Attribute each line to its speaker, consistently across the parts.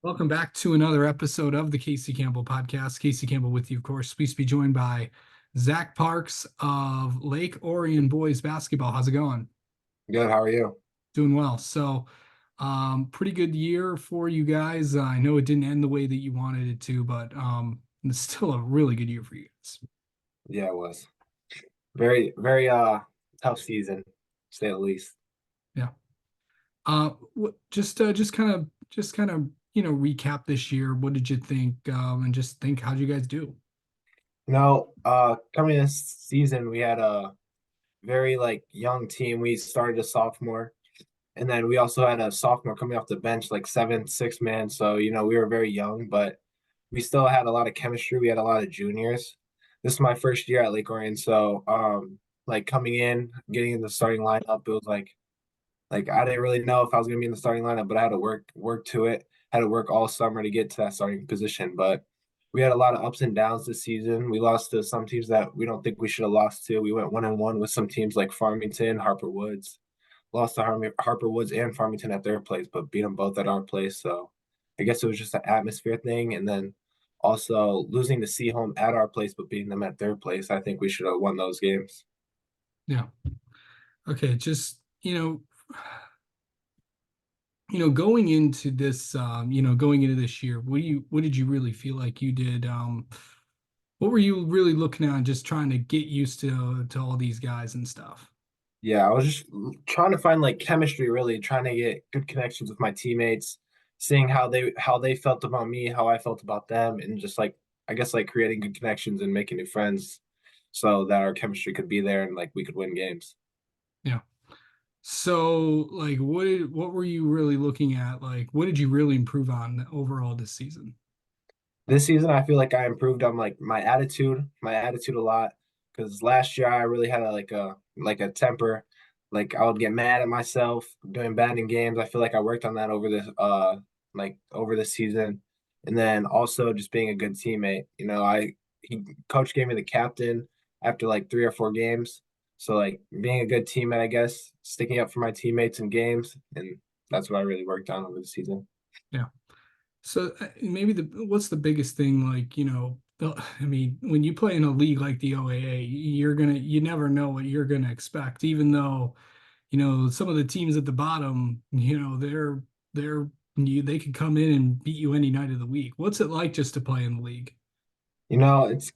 Speaker 1: Welcome back to another episode of the Casey Campbell podcast. Casey Campbell with you, of course. Pleased to be joined by Zack Parks of Lake Orion Boys Basketball. How's it going?
Speaker 2: Good. How are you?
Speaker 1: Doing well. Pretty good year for you guys. I know it didn't end the way that you wanted it to, but it's still a really good year for you guys.
Speaker 2: Yeah, it was very tough season, to say the least.
Speaker 1: Yeah. Recap this year. What did you think? And just think, how'd you guys do?
Speaker 2: Coming this season, we had a very young team. We started a sophomore, and then we also had a sophomore coming off the bench, like seventh, sixth man. So we were very young, but we still had a lot of chemistry. We had a lot of juniors. This is my first year at Lake Orion, so like coming in, getting in the starting lineup, it was like I didn't really know if I was gonna be in the starting lineup, but I had to work to it. Had to work all summer to get to that starting position. But we had a lot of ups and downs this season. We lost to some teams that we don't think we should have lost to. We went 1-1 with some teams like Farmington, Harper Woods. Lost to Harper Woods and Farmington at their place, but beat them both at our place. So I guess it was just an atmosphere thing. And then also losing to Seaholm at our place, but beating them at their place. I think we should have won those games.
Speaker 1: Yeah. Okay. Going into going into this year, what did you really feel like you did? What were you really looking at, just trying to get used to all these guys and stuff?
Speaker 2: Yeah, I was just trying to find like chemistry, really trying to get good connections with my teammates, seeing how they felt about me, how I felt about them, and just like I guess like creating good connections and making new friends so that our chemistry could be there and like we could win games.
Speaker 1: Yeah. So, like, what were you really looking at? Like, what did you really improve on overall this season?
Speaker 2: This season I feel like I improved on like my attitude a lot because last year I really had a temper. Like I would get mad at myself doing bad in games. I feel like I worked on that over this season. And then also just being a good teammate. I he coach gave me the captain after like 3 or 4 games. So like being a good teammate, I guess, sticking up for my teammates in games, and that's what I really worked on over the season.
Speaker 1: Yeah. So maybe the what's the biggest thing, like, I mean, when you play in a league like the OAA, you never know what you're gonna expect, even though, some of the teams at the bottom, they could come in and beat you any night of the week. What's it like just to play in the league?
Speaker 2: It's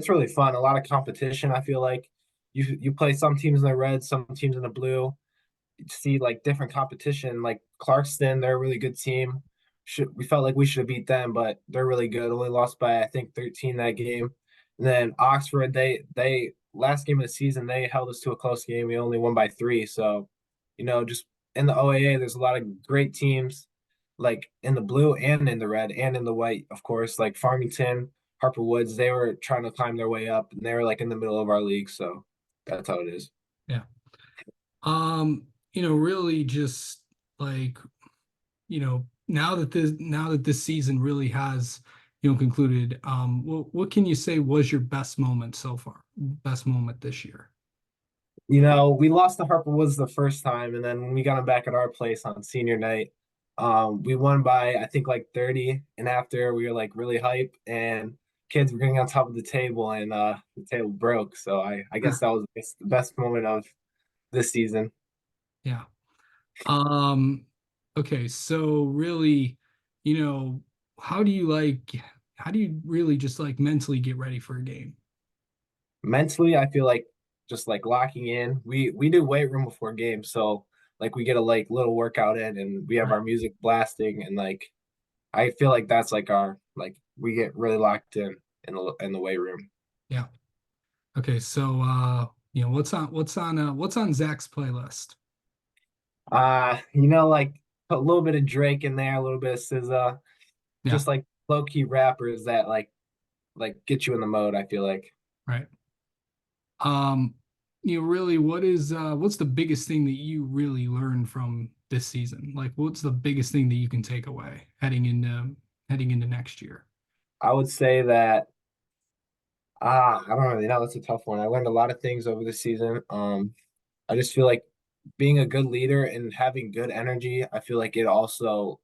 Speaker 2: really fun. A lot of competition. I feel like you play some teams in the red, some teams in the blue. You see like different competition. Like Clarkston, they're a really good team. We felt like we should have beat them, but they're really good. Only lost by I think 13 that game. And then Oxford, they last game of the season they held us to a close game. We only won by 3. So, just in the OAA, there's a lot of great teams like in the blue and in the red and in the white, of course, like Farmington, Harper Woods, they were trying to climb their way up and they were like in the middle of our league. So that's how it is.
Speaker 1: Yeah. Really just like, now that this season really has, concluded, what can you say was your best moment so far? Best moment this year?
Speaker 2: We lost to Harper Woods the first time, and then when we got them back at our place on senior night, we won by I think like 30. And after we were like really hype, and kids were getting on top of the table, and the table broke. So I guess that was the best moment of this season.
Speaker 1: Yeah. Um, okay, so really, you know, how do you like how do you really just like mentally get ready for a game?
Speaker 2: Mentally, I feel like just like locking in. We do weight room before games, so like we get a like little workout in, and we have
Speaker 1: Right.
Speaker 2: our music blasting, and like I feel like that's like our like we get really locked in the weight room.
Speaker 1: Yeah. Okay, so what's on Zach's playlist?
Speaker 2: Like put a little bit of Drake in there, a little bit of SZA,
Speaker 1: Yeah,
Speaker 2: just like low key rappers that like get you in the mode. I feel like
Speaker 1: right. Um, really, what's the biggest thing that you really learned from this season? Like, what's the biggest thing that you can take away heading into next year?
Speaker 2: I would say that I don't really know. That's a tough one. I learned a lot of things over the season. I just feel like being a good leader and having good energy. I feel like it also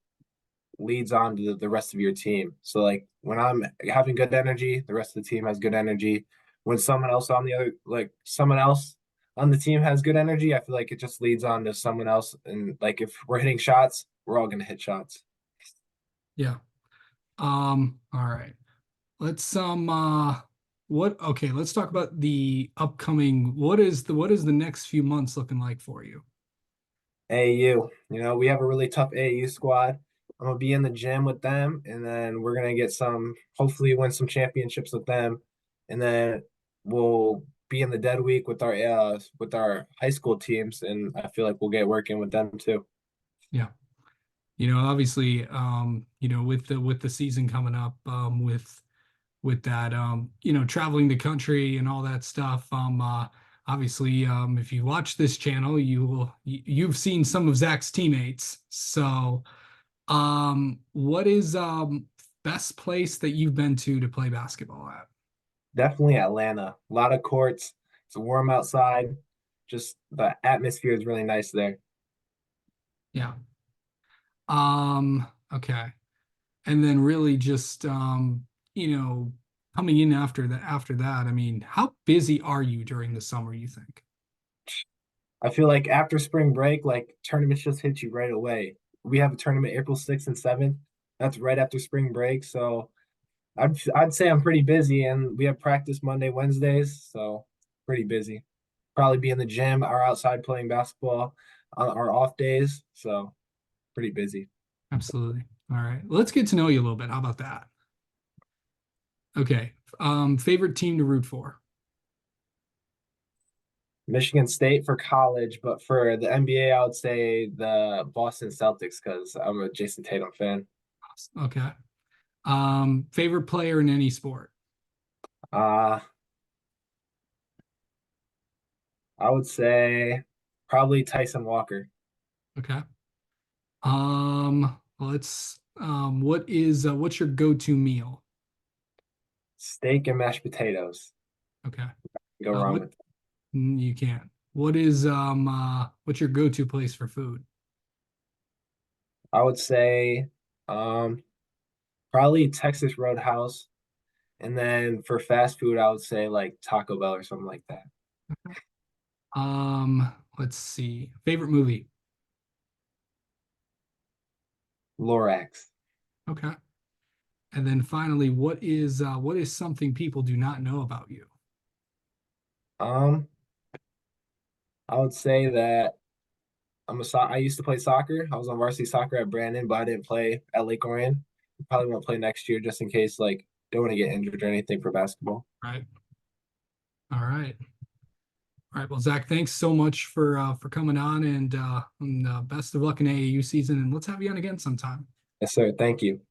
Speaker 2: leads on to the rest of your team. So like when I'm having good energy, the rest of the team has good energy. When someone else on the team has good energy, I feel like it just leads on to someone else. And like if we're hitting shots, we're all gonna hit shots.
Speaker 1: Yeah. All right. Let's what okay, let's talk about the upcoming what is the next few months looking like for you?
Speaker 2: AAU, we have a really tough AAU squad. I'm gonna be in the gym with them, and then we're gonna get hopefully win some championships with them, and then we'll be in the dead week with our high school teams, and I feel like we'll get working with them too.
Speaker 1: Yeah. Obviously, with the season coming up, with that, traveling the country and all that stuff. Obviously, if you watch this channel, you've seen some of Zach's teammates. So, what is best place that you've been to play basketball at?
Speaker 2: Definitely Atlanta. A lot of courts. It's warm outside. Just the atmosphere is really nice there.
Speaker 1: Yeah. Okay. And then really just you know, coming in after that, I mean, how busy are you during the summer, you think?
Speaker 2: I feel like after spring break, like tournaments just hit you right away. We have a tournament April 6th and 7th. That's right after spring break. So I'd say I'm pretty busy, and we have practice Monday, Wednesdays, so pretty busy. Probably be in the gym or outside playing basketball on our off days, so pretty busy.
Speaker 1: Absolutely. All right. Let's get to know you a little bit. How about that? Okay. Favorite team to root for?
Speaker 2: Michigan State for college, but for the NBA, I would say the Boston Celtics because I'm a Jason Tatum fan.
Speaker 1: Okay. Favorite player in any sport?
Speaker 2: Uh, I would say probably Tyson Walker.
Speaker 1: Okay. What's your go-to meal?
Speaker 2: Steak and mashed potatoes.
Speaker 1: Okay.
Speaker 2: Go wrong
Speaker 1: What
Speaker 2: with.
Speaker 1: you can't. What's your go-to place for food?
Speaker 2: I would say um probably Texas Roadhouse. And then for fast food, I would say like Taco Bell or something like that.
Speaker 1: Let's see. Favorite movie?
Speaker 2: Lorax.
Speaker 1: Okay. And then finally, what is something people do not know about you?
Speaker 2: Um, I would say that I used to play soccer. I was on varsity soccer at Brandon, but I didn't play at Lake Orion. Probably won't play next year just in case like don't want to get injured or anything for basketball.
Speaker 1: Right. All right. All right. Well, Zach, thanks so much for coming on and best of luck in AAU season. And let's have you on again sometime.
Speaker 2: Yes, sir. Thank you.